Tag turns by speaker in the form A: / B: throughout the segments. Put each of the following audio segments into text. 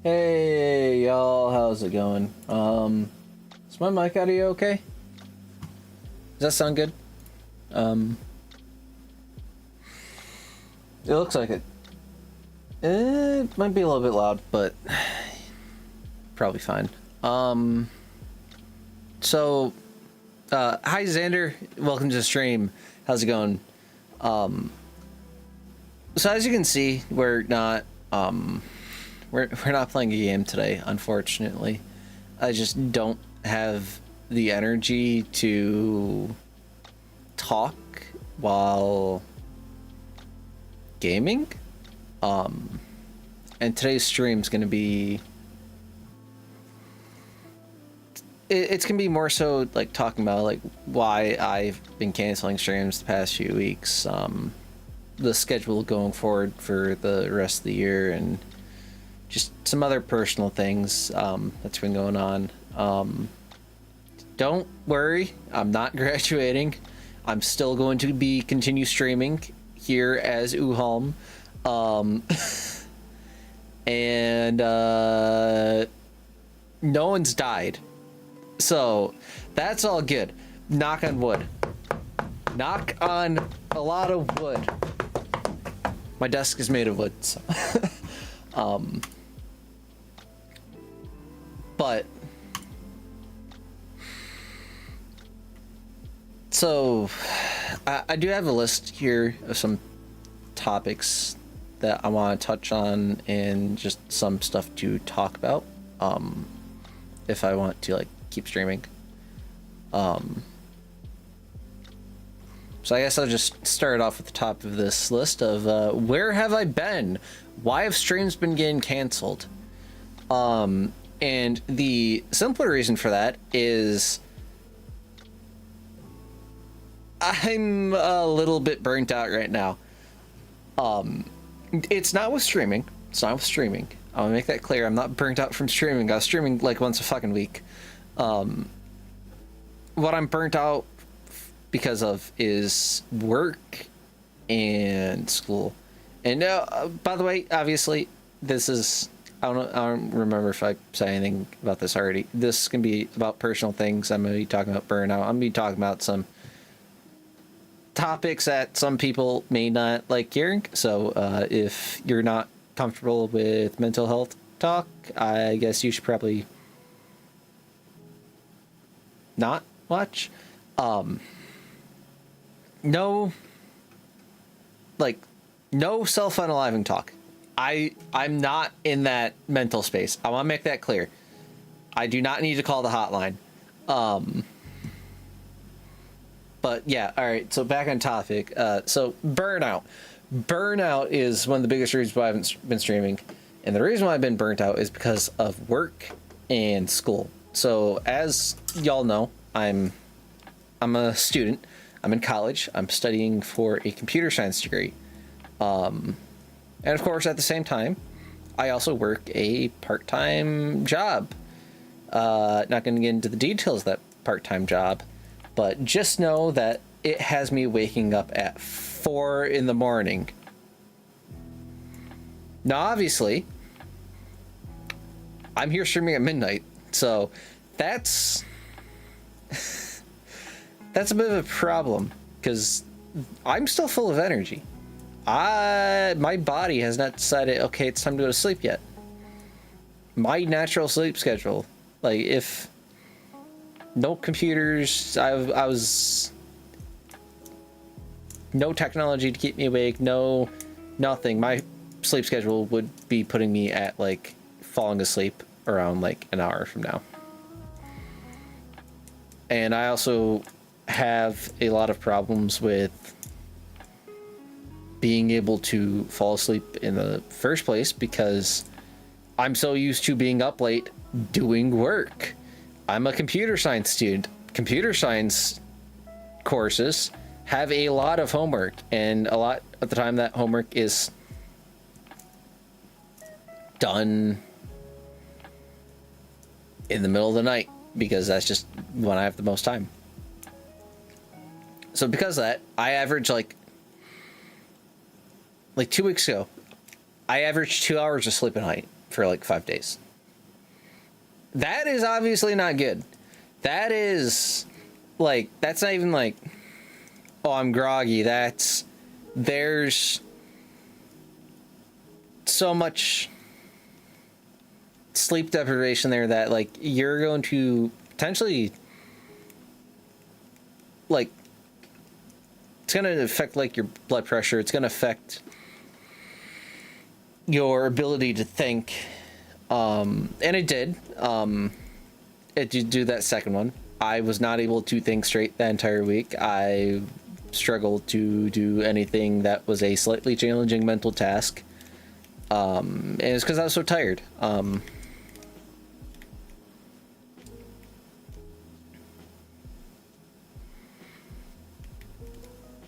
A: Hey y'all, how's it going? Is my mic audio okay? Does that sound good? It looks like it. It might be a little bit loud, but probably fine. Hi Xander, welcome to the stream. How's it going? So as you can see, we're not playing a game today, unfortunately. I just don't have the energy to talk while gaming. And today's stream's gonna be it's gonna be more so like talking about like why I've been canceling streams the past few weeks, the schedule going forward for the rest of the year, and just some other personal things that's been going on. Don't worry, I'm not graduating. I'm still going to be continue streaming here as Uhalm. And no one's died, so that's all good. Knock on wood. Knock on a lot of wood. My desk is made of wood, so. But so I do have a list here of some topics that I want to touch on and just some stuff to talk about if I want to like keep streaming. So I guess I'll just start off at the top of this list of where have I been? Why have streams been getting canceled? And the simpler reason for that is I'm a little bit burnt out right now. It's not with streaming. It's not with streaming. I want to make that clear. I'm not burnt out from streaming. I was streaming like once a fucking week. What I'm burnt out because of is work and school. And by the way, obviously, this is... I don't remember if I said anything about this already. This can be about personal things. I'm going to be talking about burnout. I'm going to be talking about some topics that some people may not like hearing. So if you're not comfortable with mental health talk, I guess you should probably not watch. No self-unaliving talk. I'm not in that mental space. I want to make that clear. I do not need to call the hotline. But yeah, all right. So back on topic. So burnout. Burnout is one of the biggest reasons why I haven't been streaming, and the reason why I've been burnt out is because of work and school. So as y'all know, I'm a student. I'm in college. I'm studying for a computer science degree. And of course, at the same time, I also work a part-time job. Not going to get into the details of that part-time job, but just know that it has me waking up at 4 in the morning. Now, obviously, I'm here streaming at midnight, so that's a bit of a problem, because I'm still full of energy. My body has not decided, okay, it's time to go to sleep yet. My natural sleep schedule, like if no computers, I was no technology to keep me awake, nothing. My sleep schedule would be putting me at like falling asleep around like an hour from now. And I also have a lot of problems with being able to fall asleep in the first place because I'm so used to being up late doing work. I'm a computer science student. Computer science courses have a lot of homework, and a lot of the time that homework is done in the middle of the night because that's just when I have the most time. So because of that, I average like 2 weeks ago, I averaged 2 hours of sleep a night. for like 5 days. That is obviously not good. That is like, that's not even like, oh, I'm groggy. There's so much sleep deprivation there that like you're going to potentially like, it's going to affect like your blood pressure. It's going to affect your ability to think. And it did. It did do that second one. I was not able to think straight the entire week. I struggled to do anything that was a slightly challenging mental task. And it's because I was so tired.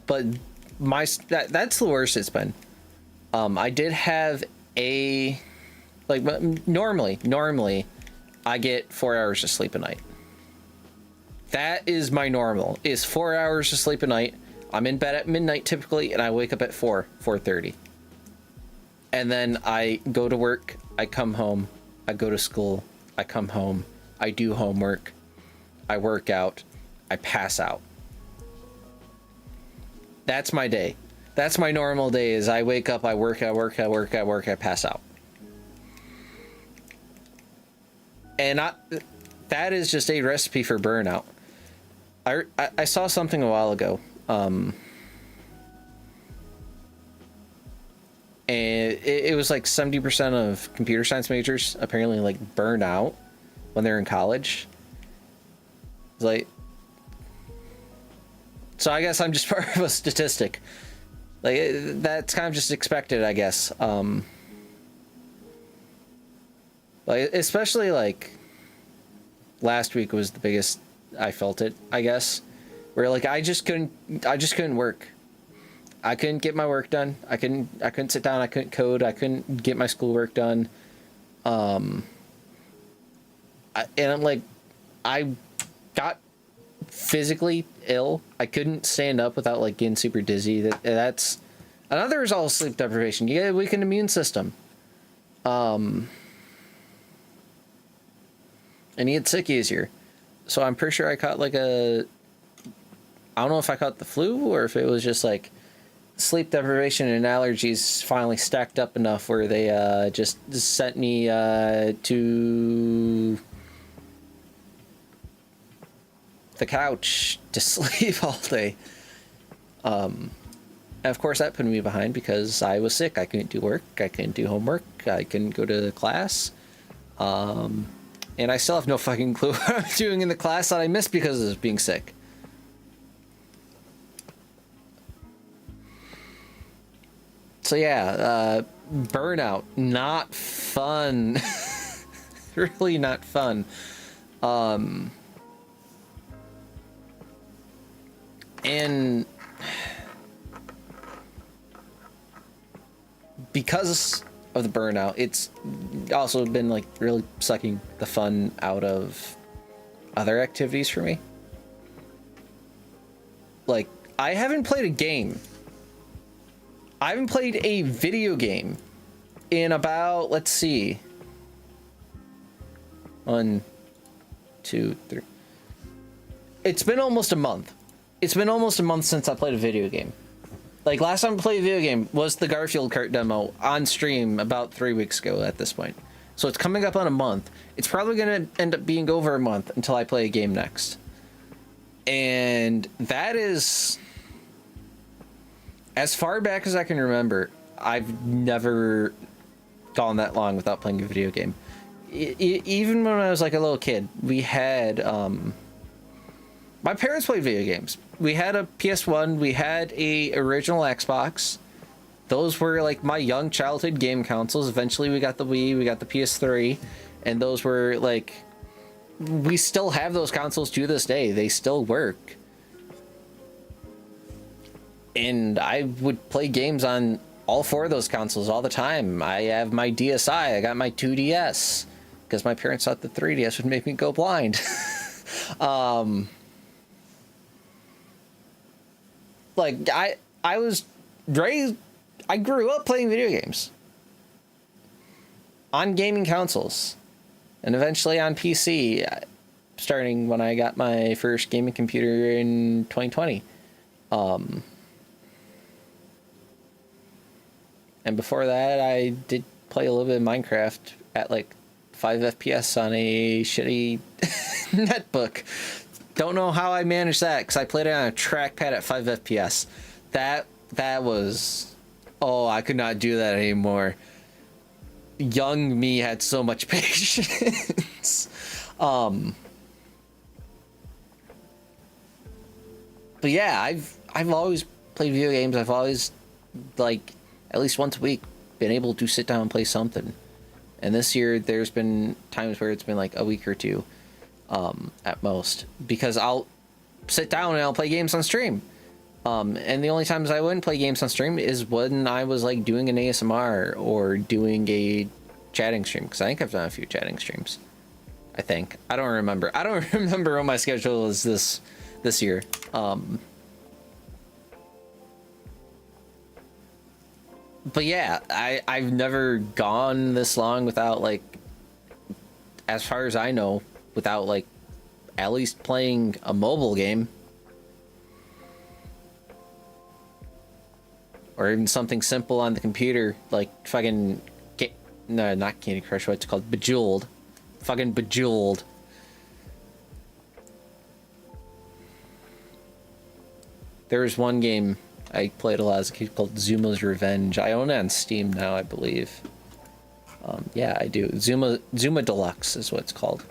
A: But that's the worst it's been. I did have a, like, normally I get 4 hours of sleep a night. That is my normal, is 4 hours of sleep a night. I'm in bed at midnight typically, and I wake up at 4:30. And then I go to work, I come home, I go to school, I come home, I do homework, I work out, I pass out. That's my day. That's my normal day, is I wake up, I work, I pass out. And that is just a recipe for burnout. I saw something a while ago. And it was like 70% of computer science majors apparently like burn out when they're in college. It's like, so I guess I'm just part of a statistic. Like, that's kind of just expected, I guess. Like, especially like last week was the biggest I felt it, I guess, where like I just couldn't work. I couldn't get my work done. I couldn't sit down. I couldn't code. I couldn't get my schoolwork done. And I'm like, I got physically ill. I couldn't stand up without like getting super dizzy. That's another result of sleep deprivation. You get a weakened immune system. And you get sick easier. So I'm pretty sure I caught like I don't know if I caught the flu or if it was just like sleep deprivation and allergies finally stacked up enough where they just sent me to the couch to sleep all day. And of course that put me behind because I was sick. I couldn't do work. I couldn't do homework. I couldn't go to class. And I still have no fucking clue what I'm doing in the class that I missed because of being sick. So yeah, burnout, not fun. Really not fun. And because of the burnout, it's also been like really sucking the fun out of other activities for me. Like, I haven't played a game. I haven't played a video game in about, let's see, 1, 2, 3. It's been almost a month. It's been almost a month since I played a video game. Like, last time I played a video game was the Garfield Kart demo on stream about 3 weeks ago at this point. So it's coming up on a month. It's probably going to end up being over a month until I play a game next. And that is, as far back as I can remember, I've never gone that long without playing a video game. Even when I was like a little kid, we had, my parents played video games. We had a PS1, we had a original Xbox. Those were like my young childhood game consoles. Eventually we got the Wii, we got the PS3, and those were like, we still have those consoles to this day. They still work. And I would play games on all 4 of those consoles all the time. I have my DSi, I got my 2DS, because my parents thought the 3DS would make me go blind. Like, I was raised, I grew up playing video games. on gaming consoles and eventually on PC, starting when I got my first gaming computer in 2020. And before that, I did play a little bit of Minecraft at like 5 FPS on a shitty netbook. Don't know how I managed that, because I played it on a trackpad at 5 FPS. That was... Oh, I could not do that anymore. Young me had so much patience. But yeah, I've always played video games. I've always, like, at least once a week, been able to sit down and play something. And this year, there's been times where it's been like a week or two, at most, because I'll sit down and I'll play games on stream. And the only times I wouldn't play games on stream is when I was like doing an ASMR or doing a chatting stream, because I think I've done a few chatting streams. I think. I don't remember what my schedule is this year. But yeah, I've never gone this long without, like, as far as I know, without like at least playing a mobile game. Or even something simple on the computer, like fucking... No, not Candy Crush, what's it called? Bejeweled. Fucking Bejeweled. There was one game I played a lot as a kid called Zuma's Revenge. I own it on Steam now, I believe. Yeah, I do. Zuma Deluxe is what it's called.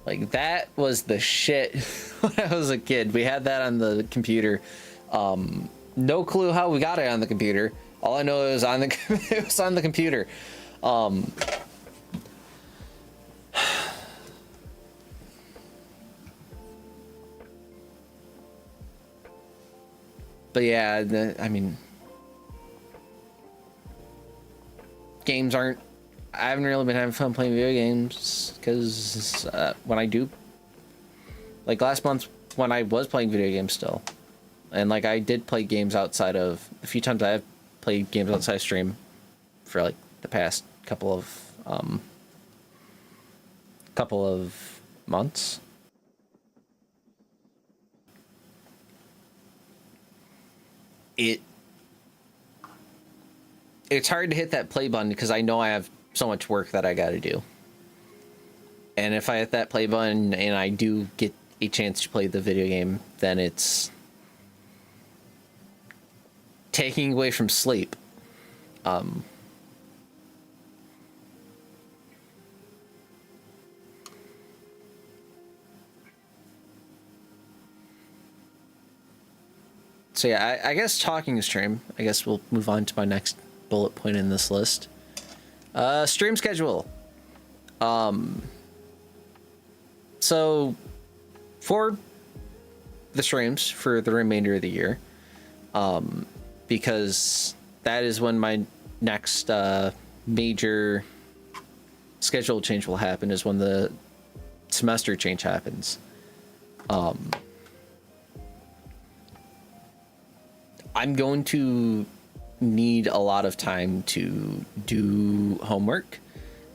A: Like, that was the shit when I was a kid. We had that on the computer. No clue how we got it on the computer. All I know is it was on the computer. But yeah, I mean, games aren't... I haven't really been having fun playing video games, because when I do... Like last month when I was playing video games still, and like I did play games outside of... A few times I have played games outside of stream for like the past couple of months. It's hard to hit that play button because I know I have so much work that I gotta do. And if I hit that play button and I do get a chance to play the video game, then it's taking away from sleep. So yeah, I guess talking stream. I guess we'll move on to my next bullet point in this list. Stream schedule. So for the streams for the remainder of the year, because that is when my next major schedule change will happen, is when the semester change happens. I'm going to need a lot of time to do homework,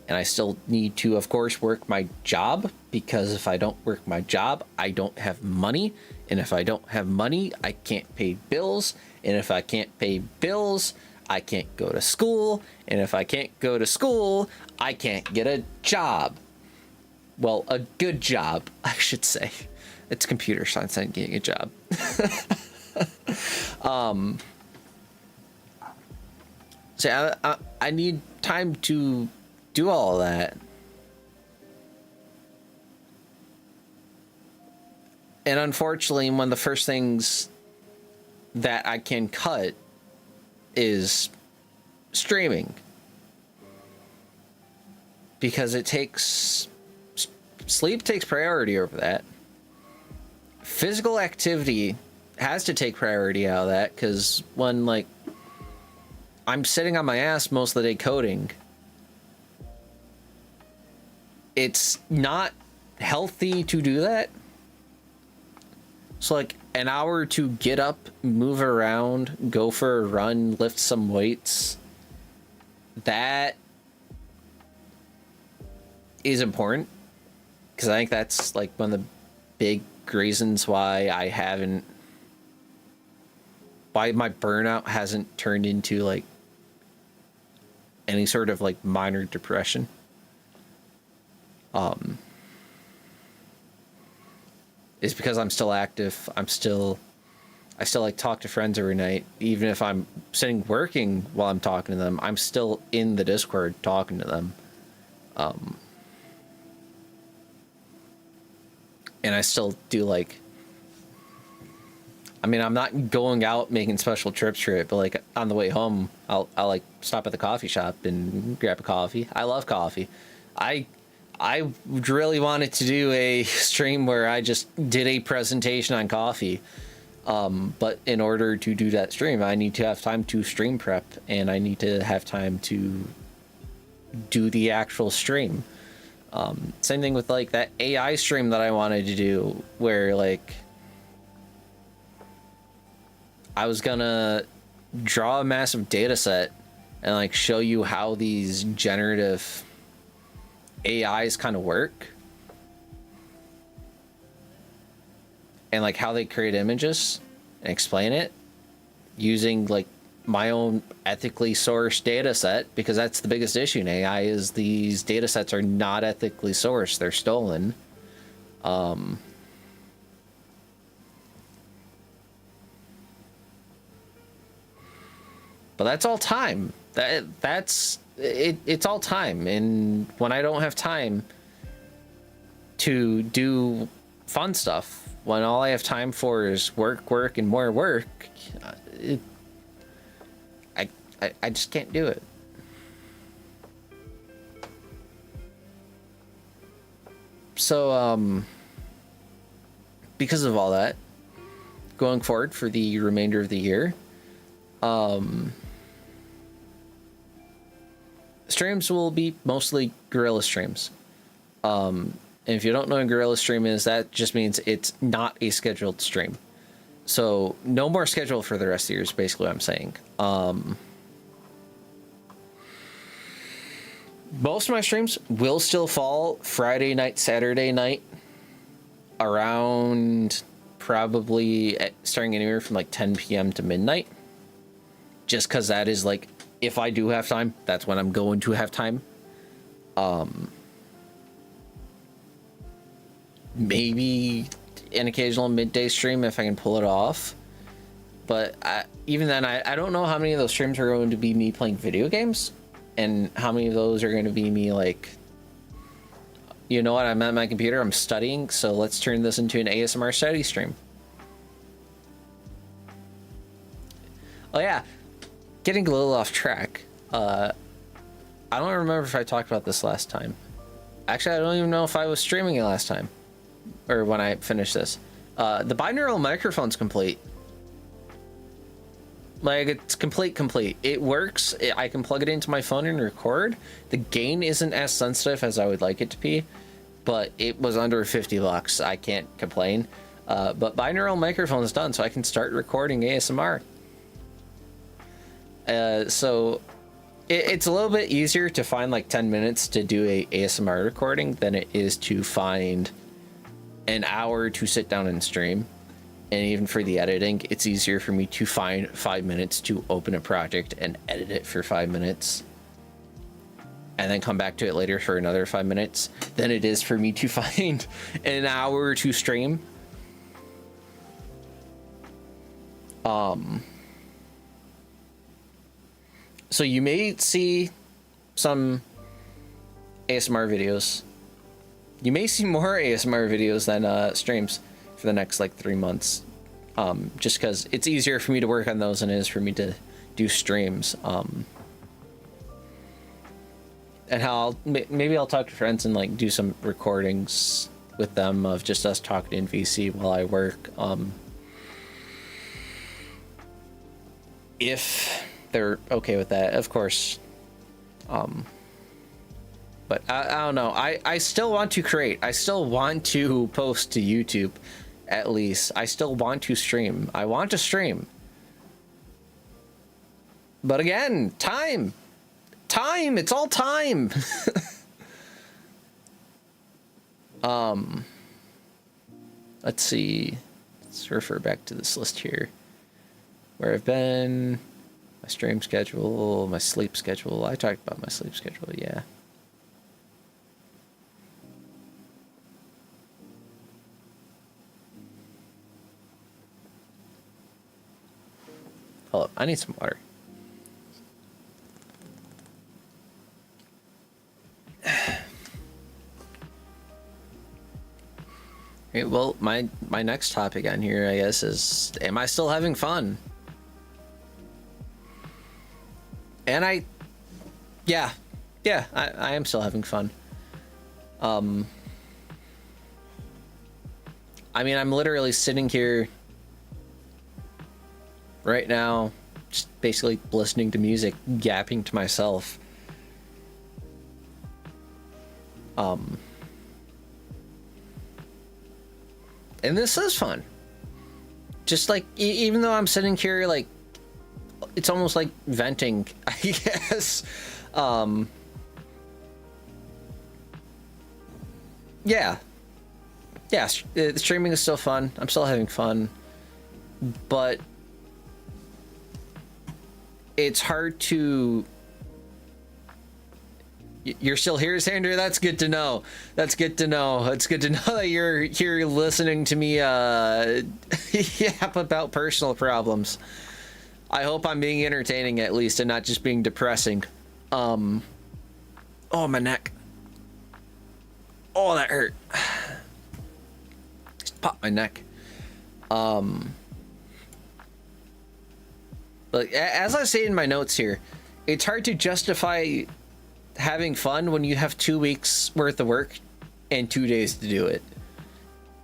A: and I still need to, of course, work my job, because if I don't work my job, I don't have money, and if I don't have money, I can't pay bills, and if I can't pay bills, I can't go to school, and if I can't go to school, I can't get a job. Well, a good job, I should say. It's computer science, I'm getting a job. So I need time to do all that. And unfortunately, one of the first things that I can cut is streaming, because it takes... Sleep takes priority over that. Physical activity has to take priority out of that, because when, like, I'm sitting on my ass most of the day coding, it's not healthy to do that. So, like, an hour to get up, move around, go for a run, lift some weights, that is important, because I think that's like one of the big reasons why my burnout hasn't turned into like any sort of like minor depression. Is because I'm still active. I still like talk to friends every night, even if I'm sitting working while I'm talking to them. I'm still in the Discord talking to them. And I still do like, I mean, I'm not going out making special trips for it, but like on the way home, I'll like stop at the coffee shop and grab a coffee. I love coffee. I really wanted to do a stream where I just did a presentation on coffee. But in order to do that stream, I need to have time to stream prep, and I need to have time to do the actual stream. Same thing with like that AI stream that I wanted to do, where like I was gonna draw a massive data set and like show you how these generative AIs kind of work, and like how they create images, and explain it using like my own ethically sourced data set, because that's the biggest issue in AI, is these data sets are not ethically sourced, they're stolen. But that's all time. That's it. It's all time, and when I don't have time to do fun stuff, when all I have time for is work, and more work, I just can't do it. So, because of all that, going forward for the remainder of the year, streams will be mostly Gorilla streams. And if you don't know what a Gorilla stream is, that just means it's not a scheduled stream. So no more schedule for the rest of the year is basically what I'm saying. Most of my streams will still fall Friday night, Saturday night, around probably starting anywhere from like 10 p.m. to midnight. Just because that is like, if I do have time, that's when I'm going to have time. Maybe an occasional midday stream if I can pull it off. But even then, I don't know how many of those streams are going to be me playing video games, and how many of those are going to be me like, you know what, I'm at my computer, I'm studying, so let's turn this into an ASMR study stream. Oh yeah, getting a little off track. I don't remember if I talked about this last time. Actually, I don't even know if I was streaming it last time, or when I finished this. The binaural microphone's complete. Like, it's complete. It works. I can plug it into my phone and record. The gain isn't as sensitive as I would like it to be, but it was under $50. I can't complain. But binaural microphone is done, so I can start recording ASMR. So it's a little bit easier to find like 10 minutes to do a ASMR recording than it is to find an hour to sit down and stream. And even for the editing, it's easier for me to find 5 minutes to open a project and edit it for 5 minutes, and then come back to it later for another 5 minutes, than it is for me to find an hour to stream. So you may see some ASMR videos. You may see more ASMR videos than streams for the next like 3 months, just because it's easier for me to work on those than it is for me to do streams. And how maybe I'll talk to friends and like do some recordings with them of just us talking in VC while I work, if they're okay with that, of course. But I don't know. I still want to create. I still want to post to YouTube, at least. I still want to stream. I want to stream. But again, time. It's all time. Let's see. Let's refer back to this list here. Where I've been, my stream schedule, my sleep schedule. I talked about my sleep schedule, yeah. Hold up, I need some water. Okay, well, my next topic on here, I guess, is, am I still having fun? And I am still having fun. I mean, I'm literally sitting here right now, just basically listening to music, yapping to myself. And this is fun. Just like, even though I'm sitting here, like, it's almost like venting, I guess. Yeah, streaming is still fun. I'm still having fun, but it's hard to... You're still here, Sandra? That's good to know. That's good to know. It's good to know that you're here listening to me yap about personal problems. I hope I'm being entertaining at least and not just being depressing. Oh, my neck. Oh, that hurt. Just popped my neck. But as I say in my notes here, it's hard to justify having fun when you have 2 weeks worth of work and 2 days to do it.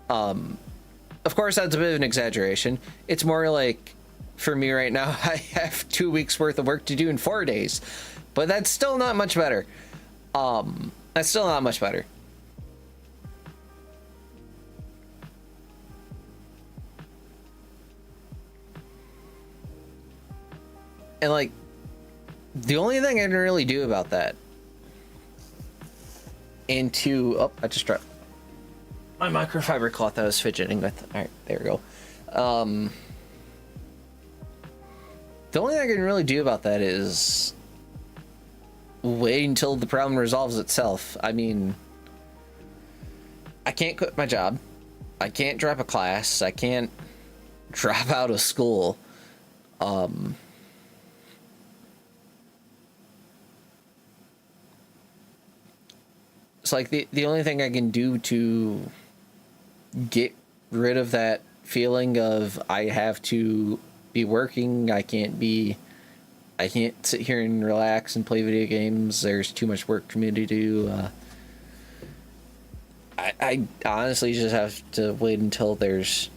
A: Of course, that's a bit of an exaggeration. It's more like, for me right now, I have 2 weeks worth of work to do in 4 days, but that's still not much better. That's still not much better. And like, the only thing I can really do about that, oh, I just dropped my microfiber cloth I was fidgeting with. All right, there we go. The only thing I can really do about that is wait until the problem resolves itself. I mean, I can't quit my job. I can't drop a class. I can't drop out of school. It's like the only thing I can do to get rid of that feeling of I have to be working, I can't sit here and relax and play video games, there's too much work for me to do. I honestly just have to wait until there's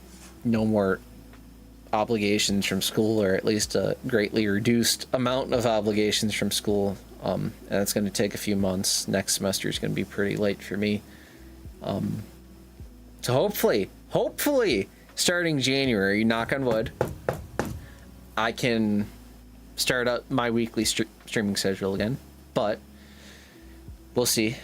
A: no more obligations from school, or at least a greatly reduced amount of obligations from school. And it's going to take a few months. Next semester is going to be pretty late for me. So hopefully, starting January, knock on wood, I can start up my weekly streaming schedule again. But we'll see.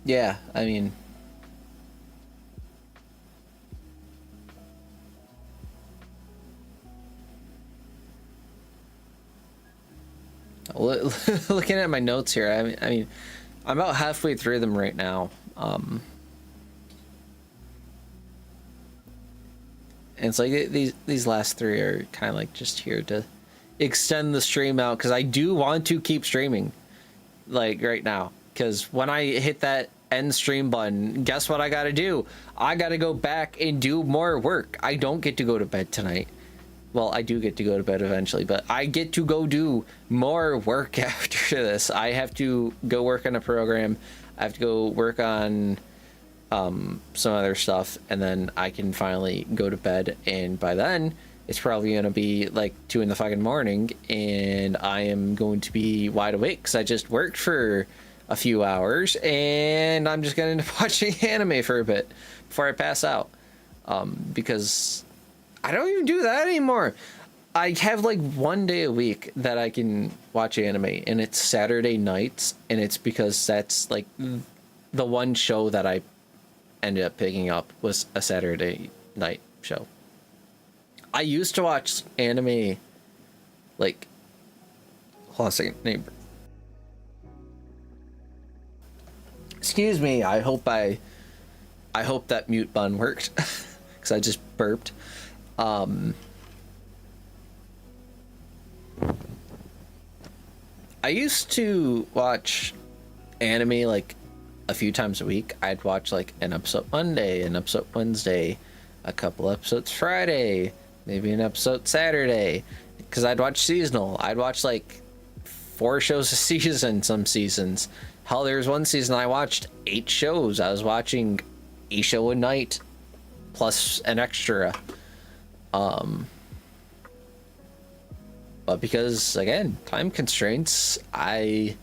A: Yeah, I mean, looking at my notes here, I mean, I'm about halfway through them right now. And it's like these last three are kind of like just here to extend the stream out, because I do want to keep streaming, like right now. Because when I hit that end stream button, guess what I gotta do? I gotta go back and do more work. I don't get to go to bed tonight. Well, I do get to go to bed eventually, but I get to go do more work after this. I have to go work on a program. I have to go work on some other stuff, and then I can finally go to bed. And by then, it's probably gonna be like 2 in the fucking morning, and I am going to be wide awake because I just worked for a few hours, and I'm just gonna end up watching anime for a bit before I pass out, because I don't even do that anymore. I have like one day a week that I can watch anime, and it's Saturday nights, and it's because that's like the one show that I ended up picking up was a Saturday night show. I used to watch anime like, hold on a second, neighbor. Excuse me, I hope that mute button worked because I just burped. I used to watch anime like a few times a week. I'd watch like an episode Monday, an episode Wednesday, a couple episodes Friday, maybe an episode Saturday, because I'd watch seasonal. I'd watch like 4 shows a season some seasons. Hell, there was one season I watched 8 shows. I was watching a show a night plus an extra. But because, again, time constraints, I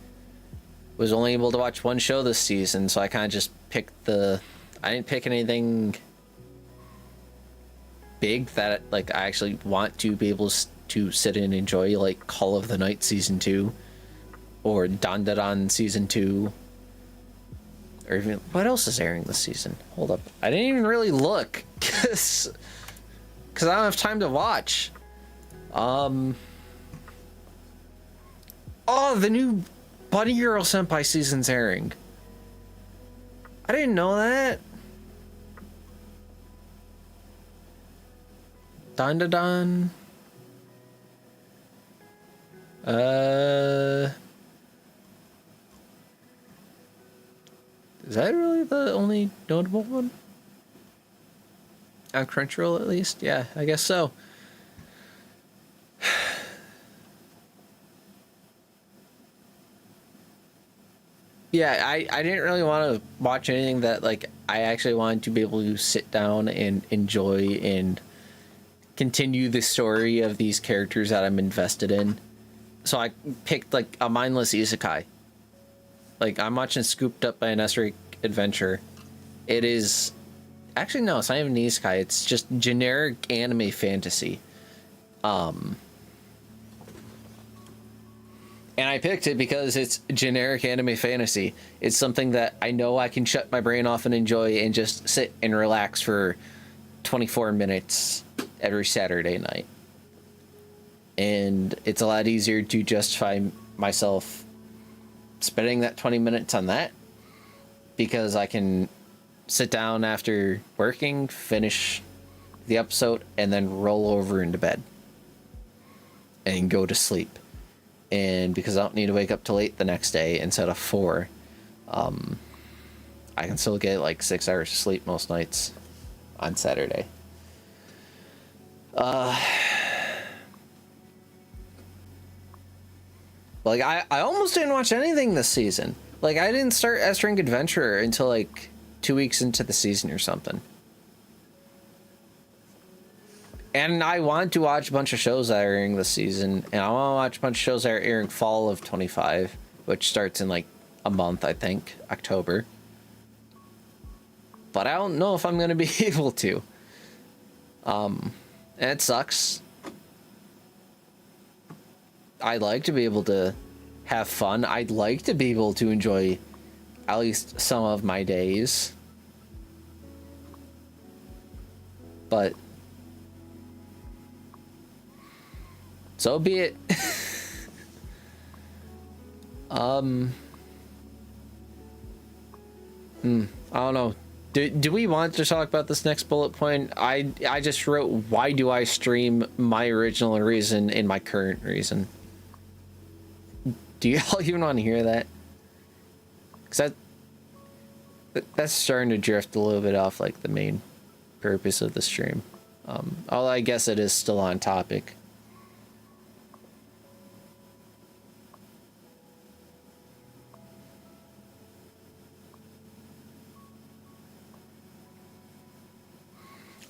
A: was only able to watch one show this season, so I kind of just picked I didn't pick anything big that like I actually want to be able to sit and enjoy, like Call of the Night Season 2 or Dandadan Season 2, or even what else is airing this season? Hold up, I didn't even really look because I don't have time to watch. Oh, the new Bunny Girl Senpai season's airing. I didn't know that. Dandadan. Is that really the only notable one? On Crunchyroll, at least? Yeah, I guess so. Yeah, I didn't really want to watch anything that, like, I actually wanted to be able to sit down and enjoy and continue the story of these characters that I'm invested in. So I picked, like, a mindless isekai. Like, I'm watching Scooped Up by an Esoteric Adventure. It is... Actually, no, it's not even an isekai. It's just generic anime fantasy. And I picked it because it's generic anime fantasy. It's something that I know I can shut my brain off and enjoy and just sit and relax for 24 minutes every Saturday night. And it's a lot easier to justify myself spending that 20 minutes on that because I can sit down after working, finish the episode, and then roll over into bed and go to sleep. And because I don't need to wake up till 8 the next day instead of 4, I can still get like 6 hours of sleep most nights on Saturday. Like I almost didn't watch anything this season. Like I didn't start Esoteric Adventure until like 2 weeks into the season or something. And I want to watch a bunch of shows that are airing this season, and I want to watch a bunch of shows that are airing fall of 25, which starts in like a month, I think, October. But I don't know if I'm going to be able to. And it sucks. I'd like to be able to have fun. I'd like to be able to enjoy at least some of my days. But so be it. I don't know. Do we want to talk about this next bullet point? I just wrote, why do I stream my original reason and my current reason? Do y'all even want to hear that? Because that's starting to drift a little bit off like the main purpose of the stream. Although I guess it is still on topic.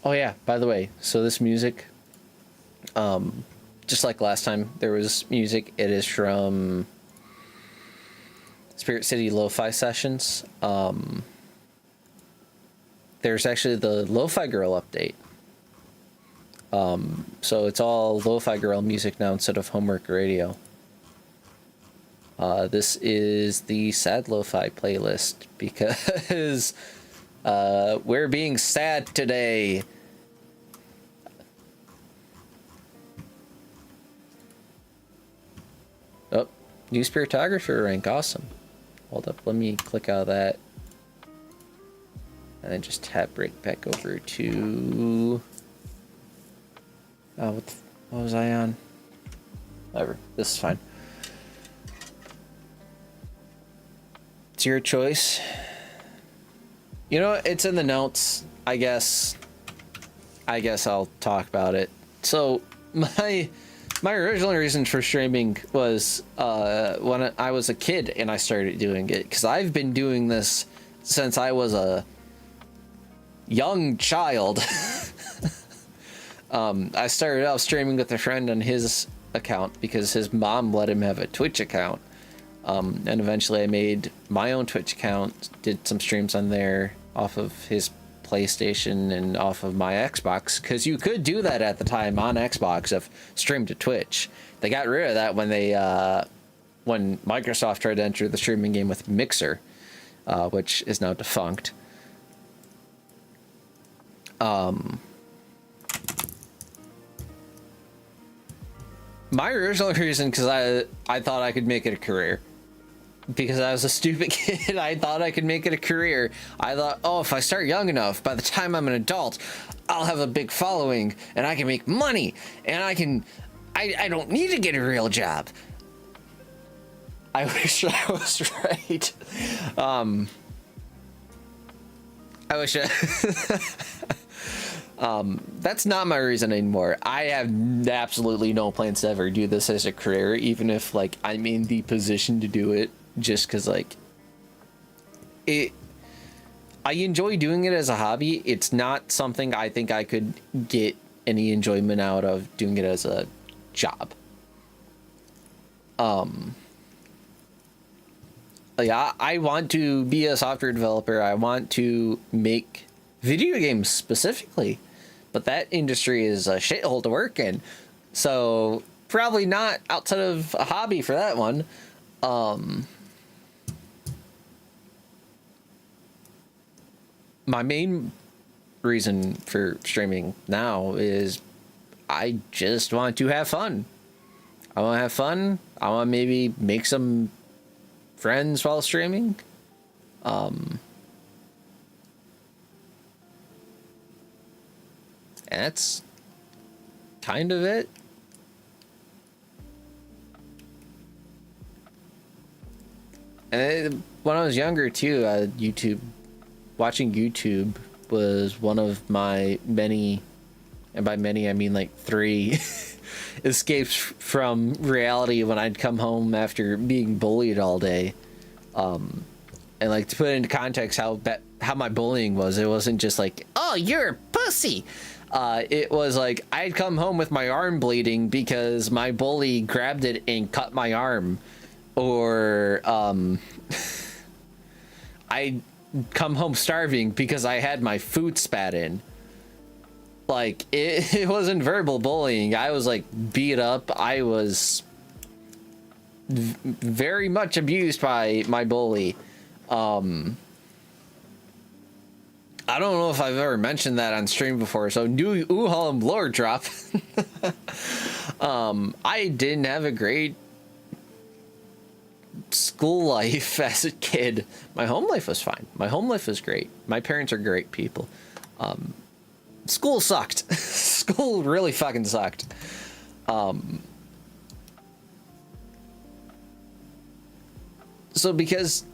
A: Oh yeah, by the way, so this music, just like last time there was music, it is from Spirit City Lo-Fi Sessions. There's actually the Lo-Fi Girl update. So it's all lo-fi girl music now instead of homework radio. This is the sad lo-fi playlist because we're being sad today. Oh, new spiritographer rank, awesome. Hold up, let me click out of that. And then just tap right back over to... Oh, what was I on? Whatever, this is fine. It's your choice. You know, it's in the notes. I guess I'll talk about it. So my original reason for streaming was when I was a kid and I started doing it, because I've been doing this since I was a young child. I started out streaming with a friend on his account because his mom let him have a Twitch account. And eventually I made my own Twitch account, did some streams on there off of his PlayStation and off of my Xbox, because you could do that at the time on Xbox of stream to Twitch. They got rid of that when they when Microsoft tried to enter the streaming game with Mixer, which is now defunct. My original reason, because I thought I could make it a career. Because I was a stupid kid, I thought I could make it a career. I thought, oh, if I start young enough, by the time I'm an adult, I'll have a big following, and I can make money, and I don't need to get a real job. I wish I was right. I wish that's not my reason anymore. I have absolutely no plans to ever do this as a career, even if, like, I'm in the position to do it, just because, like, I enjoy doing it as a hobby. It's not something I think I could get any enjoyment out of doing it as a job. Like, I want to be a software developer. I want to make video games specifically, but that industry is a shithole to work in, so probably not outside of a hobby for that one. My main reason for streaming now is I just want to have fun. I want to have fun. I want to maybe make some friends while streaming. And that's kind of it. And when I was younger too, watching YouTube was one of my many, and by many I mean like 3 escapes from reality when I'd come home after being bullied all day. And like, to put it into context how my bullying was, it wasn't just like, oh, you're a pussy. It was like I'd come home with my arm bleeding because my bully grabbed it and cut my arm, or I'd come home starving because I had my food spat in. Like, it wasn't verbal bullying. I was like beat up. I was very much abused by my bully. I don't know if I've ever mentioned that on stream before, so new Uhalm lore drop. I didn't have a great school life as a kid. My home life was fine. My home life was great. My parents are great people. School sucked. School really fucking sucked. So because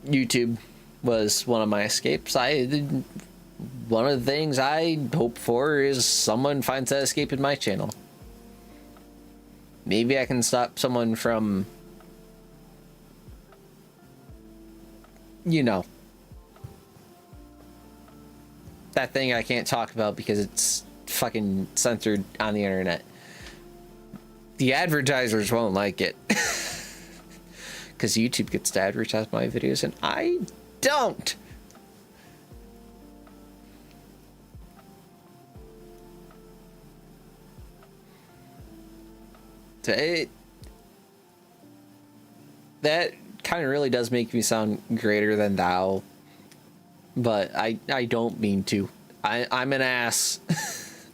A: YouTube was one of my escapes, one of the things I hope for is someone finds that escape in my channel. Maybe I can stop someone from, you know, that thing I can't talk about because it's fucking censored on the internet. The advertisers won't like it. Because YouTube gets to advertise my videos and I don't. That kind of really does make me sound greater than thou, but I don't mean to. I'm an ass.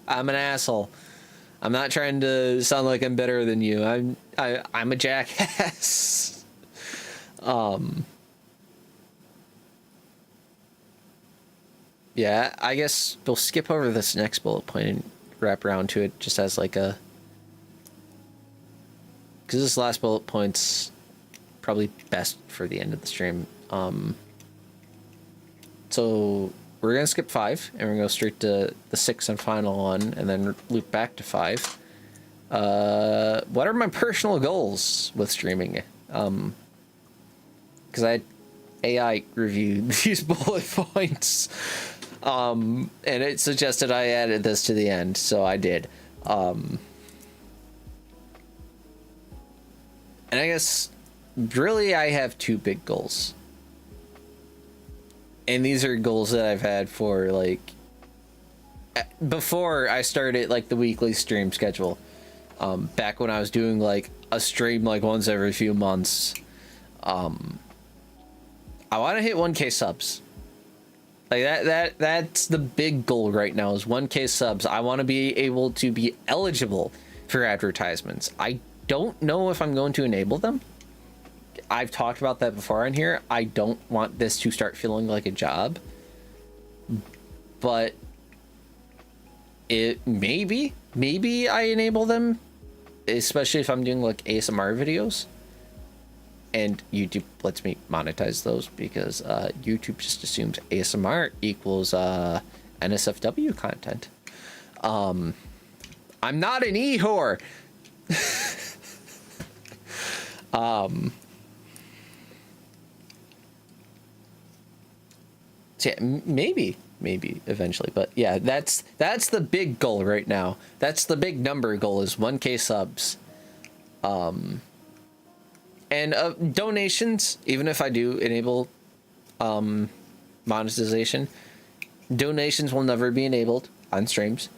A: I'm an asshole. I'm not trying to sound like I'm better than you. I'm a jackass. Yeah, I guess we'll skip over this next bullet point and wrap around to it just as like a, because this last bullet point's probably best for the end of the stream. So we're gonna skip 5 and we're gonna go straight to the 6th and final one, and then loop back to 5. What are my personal goals with streaming? Because I AI reviewed these bullet points, and it suggested I added this to the end, so I did. And I guess really I have 2 big goals. And these are goals that I've had for like before I started like the weekly stream schedule. Back when I was doing like a stream like once every few months. I want to hit 1K subs. Like that's the big goal right now is 1K subs. I want to be able to be eligible for advertisements. I don't know if I'm going to enable them. I've talked about that before on here. I don't want this to start feeling like a job, but it maybe I enable them, especially if I'm doing like ASMR videos, and YouTube lets me monetize those because YouTube just assumes ASMR equals NSFW content. I'm not an e-whore. So yeah, maybe eventually, but yeah, that's the big goal right now. That's the big number goal is 1K subs. And donations, even if I do enable monetization, donations will never be enabled on streams.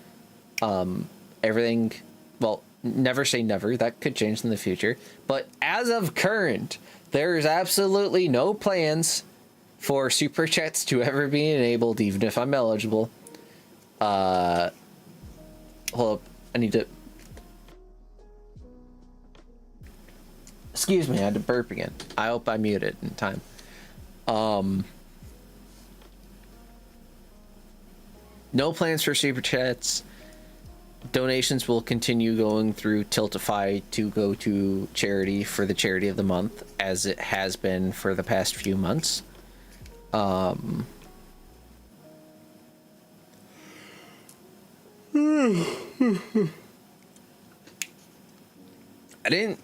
A: Everything, well, never say never, that could change in the future, but as of current, there is absolutely no plans for super chats to ever be enabled, even if I'm eligible. Hold up, I need to, excuse me, I had to burp again. I hope I muted in time. No plans for super chats. Donations will continue going through Tiltify to go to charity for the charity of the month, as it has been for the past few months. I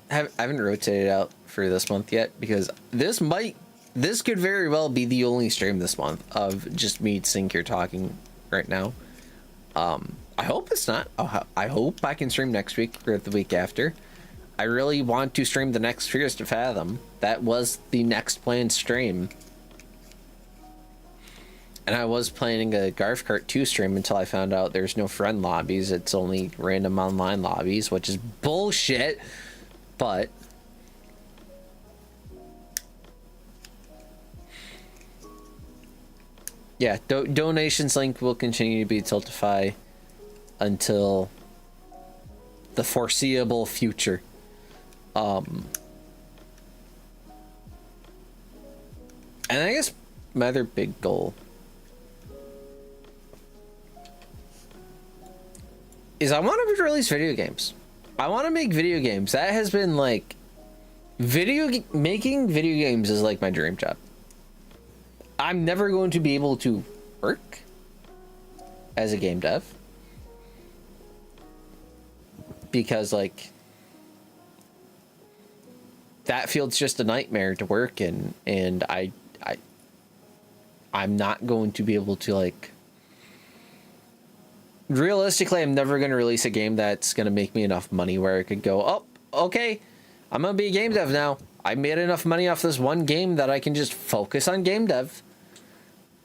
A: haven't rotated out for this month yet, because this could very well be the only stream this month of just me sitting here talking right now. I hope it's not. I hope I can stream next week or the week after. I really want to stream the next Fears to Fathom. That was the next planned stream. And I was planning a Garf Kart 2 stream until I found out there's no friend lobbies. It's only random online lobbies, which is bullshit. But yeah, donations link will continue to be Tiltify until the foreseeable future. And I guess my other big goal is I want to release video games. I want to make video games. That has been like making video games is like my dream job. I'm never going to be able to work as a game dev because like that field's just a nightmare to work in, and I'm not going to be able to like, realistically, I'm never going to release a game that's going to make me enough money where I could go, oh, okay, I'm going to be a game dev now. I made enough money off this one game that I can just focus on game dev.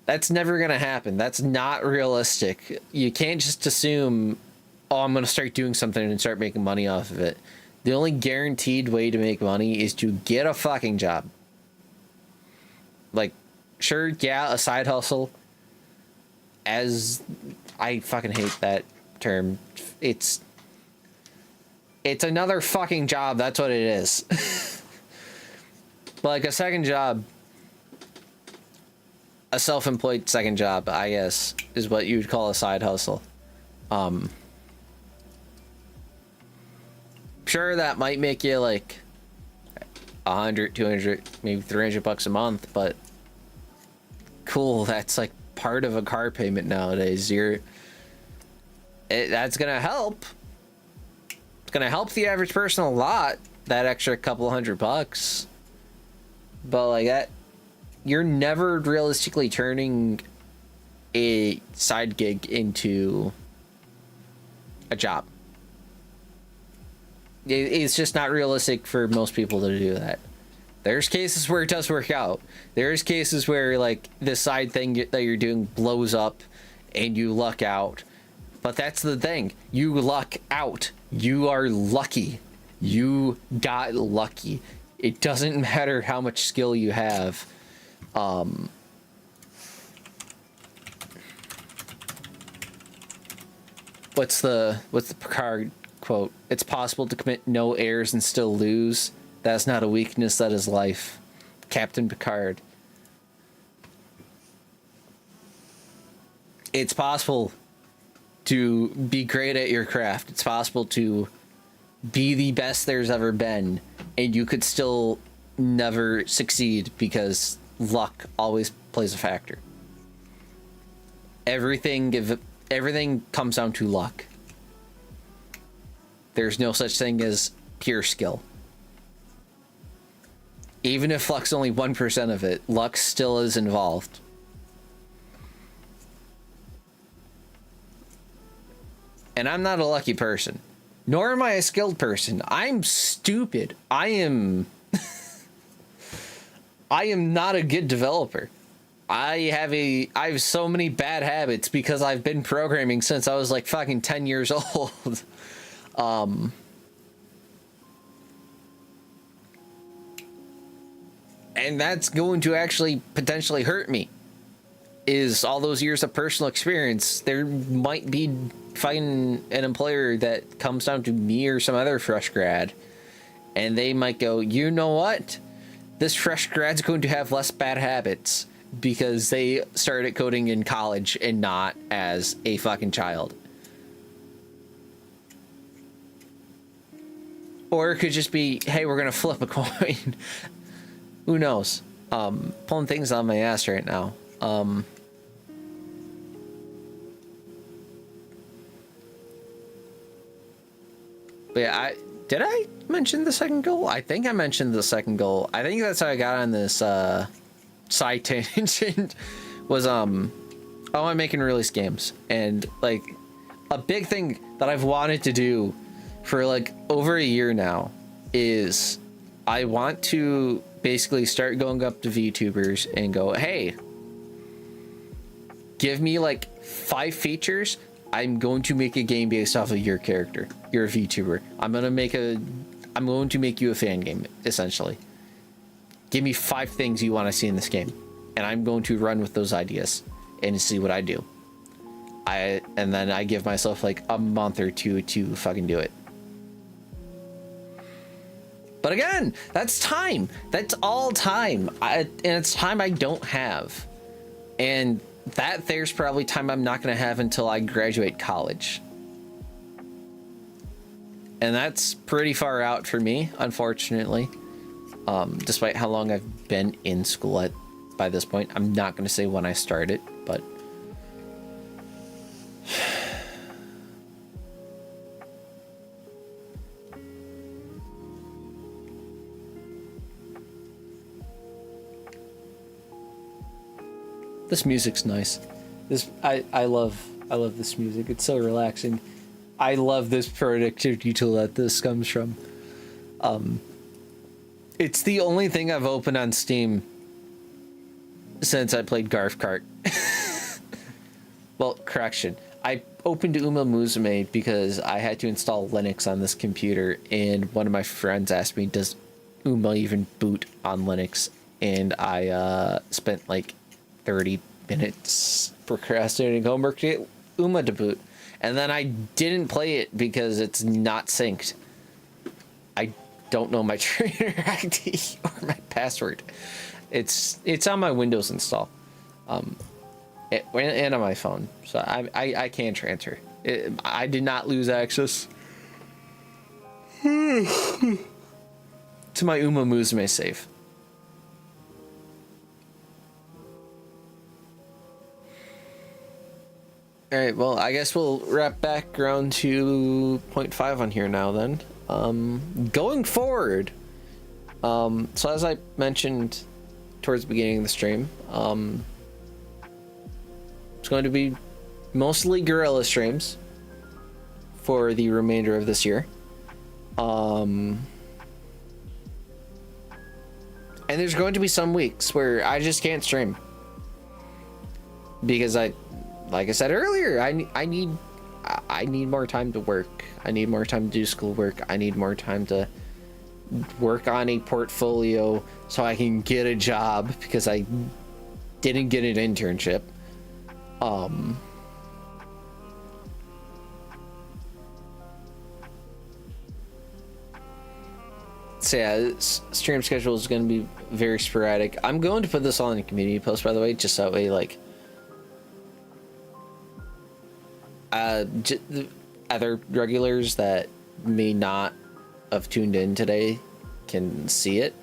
A: That's never going to happen. That's not realistic. You can't just assume, oh, I'm going to start doing something and start making money off of it. The only guaranteed way to make money is to get a fucking job. Like, sure, yeah, a side hustle. As I fucking hate that term. It's another fucking job. That's what it is. Like a second job, a self-employed second job, I guess, is what you would call a side hustle. Sure, that might make you like 100, 200, maybe $300 a month, but cool. That's like part of a car payment nowadays. That's gonna help. It's gonna help the average person a lot. That extra couple $100, but like that, you're never realistically turning a side gig into a job. It's just not realistic for most people to do that. There's cases where it does work out. There's cases where like the side thing that you're doing blows up and you luck out. But that's the thing. You luck out. You are lucky. You got lucky. It doesn't matter how much skill you have. What's the Picard quote? It's possible to commit no errors and still lose. That's not a weakness, that is life. Captain Picard. It's possible to be great at your craft. It's possible to be the best there's ever been, and you could still never succeed because luck always plays a factor. Everything comes down to luck. There's no such thing as pure skill. Even if luck's only 1% of it, luck still is involved. And I'm not a lucky person. Nor am I a skilled person. I'm stupid. I am not a good developer. I have so many bad habits because I've been programming since I was like fucking 10 years old. And that's going to actually potentially hurt me. Is all those years of personal experience. There might be finding an employer that comes down to me or some other fresh grad, and they might go, you know what? This fresh grad's going to have less bad habits because they started coding in college and not as a fucking child. Or it could just be, hey, we're gonna flip a coin. Who knows? Pulling things on my ass right now. But yeah, did I mention the second goal? I think I mentioned the second goal. I think that's how I got on this side tangent. Was I want making release games, and like a big thing that I've wanted to do for like over a year now is I want to basically start going up to VTubers and go, hey, give me like 5 features. I'm going to make a game based off of your character. You're a VTuber. I'm going to make you a fan game, essentially. Give me 5 things you want to see in this game, and I'm going to run with those ideas and see what I do. And then I give myself like a month or 2 to fucking do it. But again, that's time. That's all time. And it's time I don't have. And there's probably time I'm not going to have until I graduate college. And that's pretty far out for me, unfortunately. Despite how long I've been in school by this point. I'm not going to say when I started, but... This music's nice. I love this music. It's so relaxing. I love this productivity tool that this comes from. It's the only thing I've opened on Steam since I played Garf Kart. Well, correction. I opened Uma Musume because I had to install Linux on this computer, and one of my friends asked me, does Uma even boot on Linux? And I spent like 30 minutes procrastinating homework to get Uma to boot. And then I didn't play it because it's not synced. I don't know my trainer ID or my password. It's on my Windows install. And on my phone, so I can't transfer. I did not lose access to my Uma Musume save. All right, well, I guess we'll wrap back around to 0.5 on here now then. Going forward, so as I mentioned towards the beginning of the stream, it's going to be mostly Guerrilla streams for the remainder of this year. And there's going to be some weeks where I just can't stream. Because like I said earlier, I need more time to work. I need more time to do schoolwork. I need more time to work on a portfolio so I can get a job because I didn't get an internship. So yeah, stream schedule is going to be very sporadic. I'm going to put this all in a community post, by the way, just so that way, like, other regulars that may not have tuned in today can see it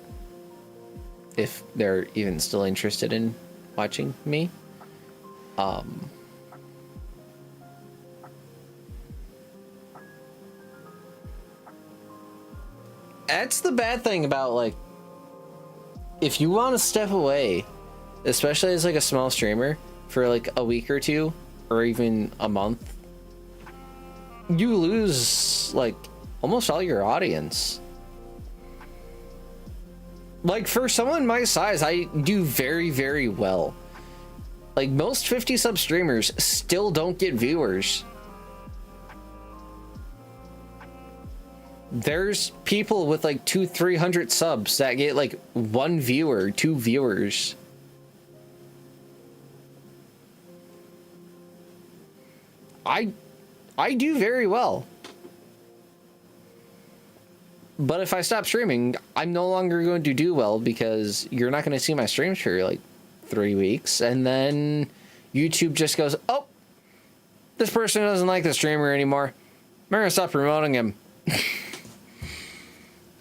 A: if they're even still interested in watching me. That's the bad thing about, like, if you want to step away, especially as like a small streamer for like a week or two or even a month, you lose like almost all your audience. Like, for someone my size, I do very, very well. Like, most 50 sub streamers still don't get viewers. There's people with like 200-300 subs that get like 1 viewer, 2 viewers. I do very well. But if I stop streaming, I'm no longer going to do well because you're not going to see my streams for like 3 weeks. And then YouTube just goes, oh, this person doesn't like the streamer anymore. I'm going to stop promoting him.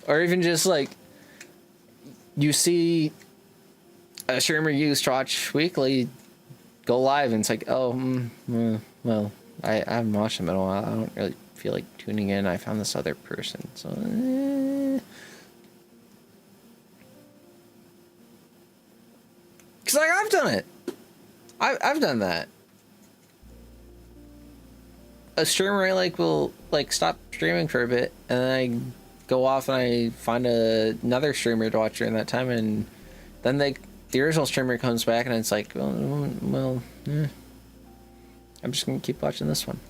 A: Or even just like, you see a streamer you used to watch weekly go live and it's like, oh, well, I haven't watched them in a while. I don't really feel like tuning in. I found this other person, so because like I've done it. I've done that. A streamer I like will like stop streaming for a bit, and then I go off and I find another streamer to watch during that time, and then the original streamer comes back and it's like, well, I'm just gonna keep watching this one.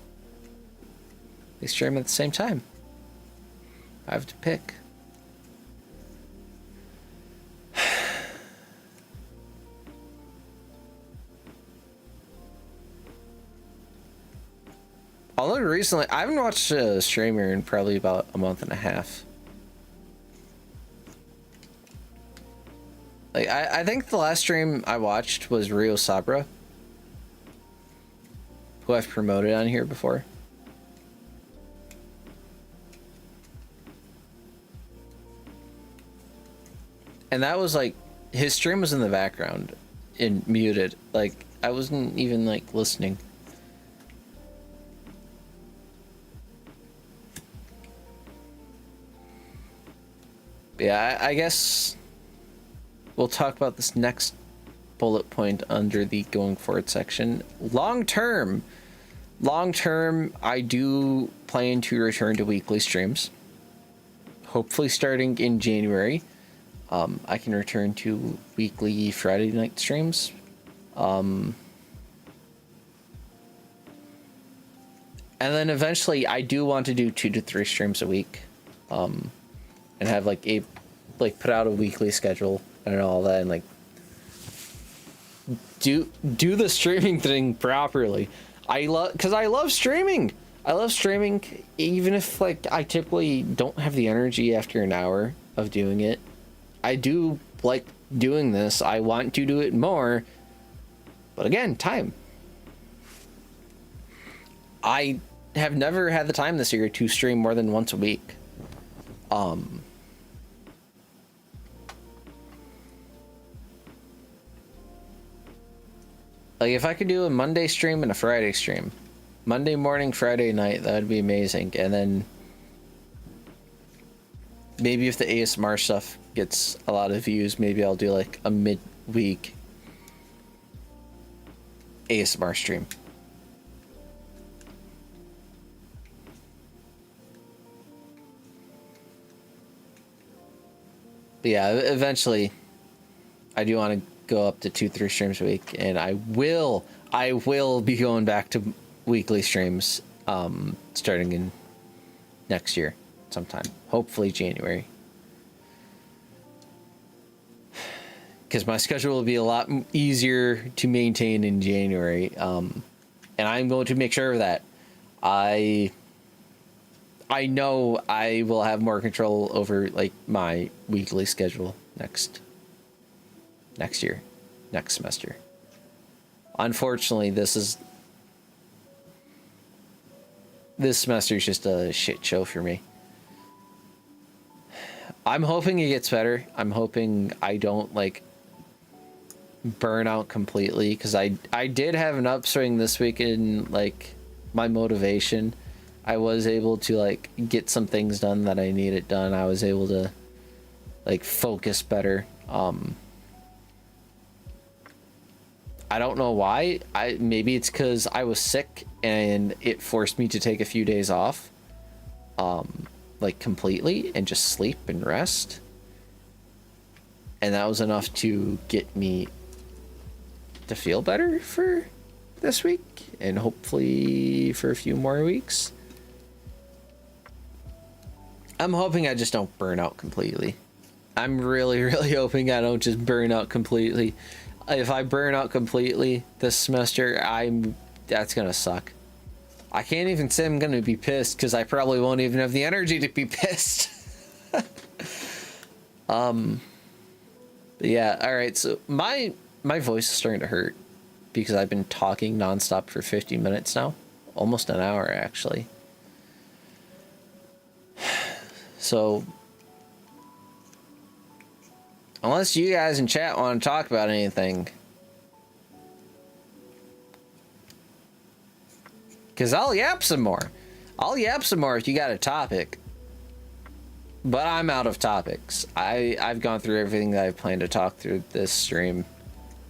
A: They stream at the same time. I have to pick. Although recently, I haven't watched a streamer in probably about a month and a half. Like, I think the last stream I watched was Rio Sabra, who I've promoted on here before. And that was like, his stream was in the background and muted. Like, I wasn't even like listening. Yeah, I guess we'll talk about this next bullet point under the going forward section. Long term, I do plan to return to weekly streams. Hopefully starting in January, I can return to weekly Friday night streams. And then eventually I do want to do 2 to 3 streams a week. And have like put out a weekly schedule and all that, and like do the streaming thing properly. I love streaming. I love streaming, even if like I typically don't have the energy after an hour of doing it. I do like doing this. I want to do it more, but again, time. I have never had the time this year to stream more than once a week. Like if I could do a Monday stream and a Friday stream, Monday morning, Friday night, that would be amazing. And then maybe if the ASMR stuff gets a lot of views, maybe I'll do like a midweek ASMR stream. But yeah, eventually I do want to go up to 2-3 streams a week, and I will be going back to weekly streams starting in next year sometime, hopefully January, because my schedule will be a lot easier to maintain in January, and I'm going to make sure of that. I know I will have more control over like my weekly schedule next semester. Unfortunately, this semester is just a shit show for me. I'm hoping it gets better. I'm hoping I don't like burn out completely, because I did have an upswing this week in like my motivation. I was able to like get some things done that I needed done. I was able to like focus better. I don't know why. Maybe it's because I was sick and it forced me to take a few days off, like completely, and just sleep and rest. And that was enough to get me to feel better for this week, and hopefully for a few more weeks. I'm hoping I just don't burn out completely. I'm really, really hoping I don't just burn out completely. If I burn out completely this semester, that's gonna suck. I can't even say I'm gonna be pissed, because I probably won't even have the energy to be pissed. But yeah, all right. So my voice is starting to hurt because I've been talking nonstop for 50 minutes now, almost an hour actually. So unless you guys in chat want to talk about anything, because I'll yap some more. I'll yap some more if you got a topic. But I'm out of topics. I've gone through everything that I planned to talk through this stream.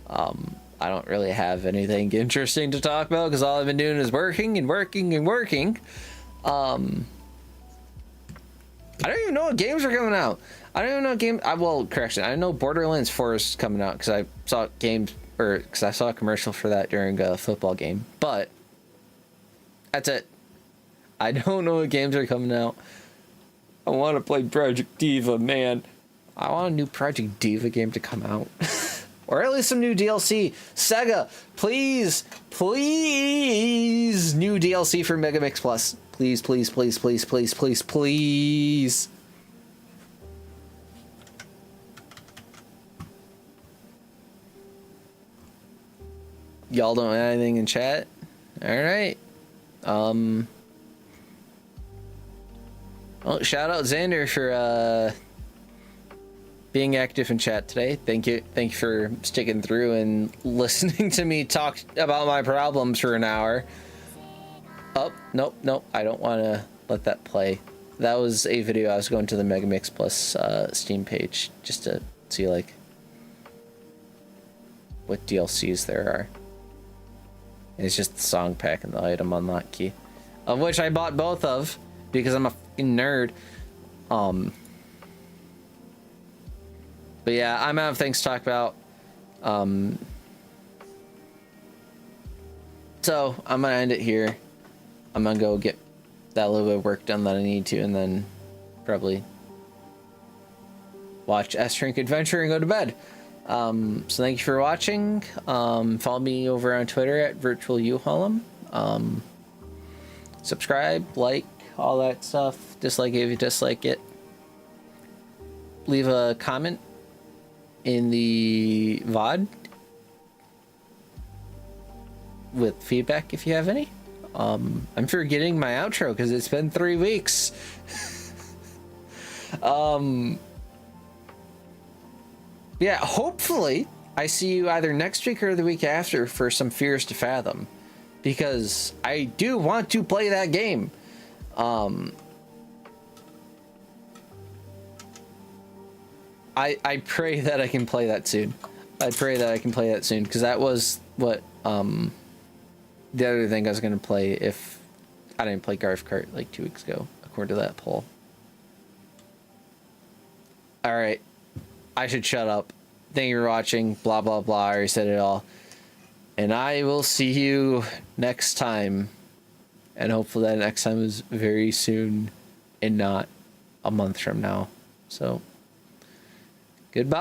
A: I don't really have anything interesting to talk about, because all I've been doing is working and working and working. I don't even know what games are coming out. I don't even know well, correction. I know Borderlands 4 is coming out because I saw I saw a commercial for that during a football game. But that's it. I don't know what games are coming out. I want to play Project Diva, man. I want a new Project Diva game to come out. Or at least some new DLC. Sega, please, please, new DLC for Mega Mix Plus. Please, please, please, please, please, please, please. Y'all don't have anything in chat? Alright. Well, shout out Xander for being active in chat today. Thank you for sticking through and listening to me talk about my problems for an hour. Oh, nope, I don't want to let that play. That was a video. I was going to the Megamix Plus Steam page just to see like what DLCs there are. And it's just the song pack and the item unlock key, of which I bought both of because I'm a fucking nerd. But yeah, I'm out of things to talk about. So I'm gonna end it here. I'm gonna go get that little bit of work done that I need to, and then probably watch S-Shrink Adventure and go to bed. So thank you for watching. Follow me over on Twitter at virtual Uhalm. Subscribe, like, all that stuff. Dislike it if you dislike it. Leave a comment in the VOD with feedback if you have any. I'm forgetting my outro because it's been 3 weeks. Yeah, hopefully I see you either next week or the week after for some Fears to Fathom, because I do want to play that game. I pray that I can play that soon. I pray that I can play that soon, because that was what the other thing I was going to play if I didn't play Garf Kart like 2 weeks ago, according to that poll. Alright, I should shut up. Thank you for watching, blah blah blah, I already said it all. And I will see you next time. And hopefully that next time is very soon and not a month from now. So, goodbye!